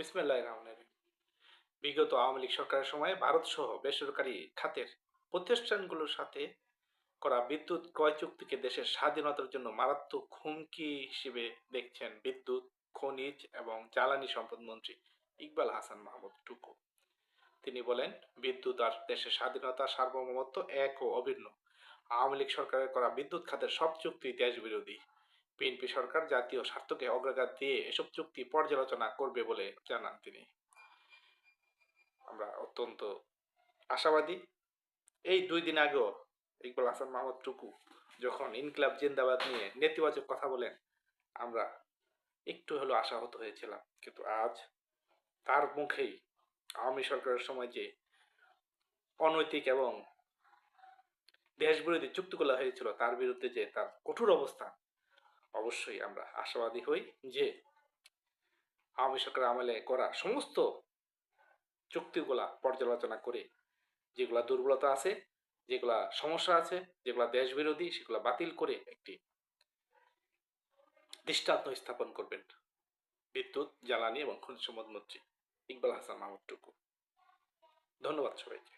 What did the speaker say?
বিসমিল্লাহির রহমানির রহিম। বিগত আওয়ামী লীগ সরকারের সময় ভারতসহ বেসরকারি খাতের প্রতিষ্ঠানগুলোর সাথে করা বিদ্যুৎ ক্রয় চুক্তিকে দেশের স্বাধীনতার জন্য মারাত্মক হুমকি হিসেবে দেখছেন বিদ্যুৎ, খনিজ এবং জ্বালানি সম্পদ মন্ত্রী ইকবাল হাসান মাহমুদ টুকু। তিনি বলেন, বিদ্যুৎ আর দেশের স্বাধীনতা সার্বভৌমত্ব এক ও অভিন্ন। আওয়ামী লীগ সরকারের করা বিদ্যুৎ খাতের সব চুক্তি দেশ বিরোধী। বিএনপি সরকার জাতীয় স্বার্থকে অগ্রাধিকার দিয়ে এসব চুক্তি পর্যালোচনা করবে বলে জানান তিনি। আমরা অত্যন্ত আশাবাদী। এই ২ দিন আগেও ইকবাল হাসান মাহমুদ টুকু যখন ইনকিলাব জিন্দাবাদ নিয়ে নেতিবাচক কথা বলেন, আমরা একটু হলেও আশাহত হয়েছিলাম, কিন্তু আজ তার মুখেই আওয়ামী সরকারের সময় যে অনৈতিক এবং দেশবিরোধী চুক্তিগুলো হয়েছিল তার বিরুদ্ধে যে তার কঠোর অবস্থান, অবশ্যই আমরা আশাবাদী হই যে আওয়ামী সরকার আমলে করা সমস্ত চুক্তিগুলা পর্যালোচনা করে যেগুলা দুর্বলতা আছে, যেগুলা সমস্যা আছে, যেগুলা দেশ বিরোধী, সেগুলা বাতিল করে একটি দৃষ্টান্ত স্থাপন করবেন বিদ্যুৎ, জ্বালানি এবং খনিজ সম্পদ মন্ত্রী ইকবাল হাসান মাহমুদ টুকু। ধন্যবাদ সবাইকে।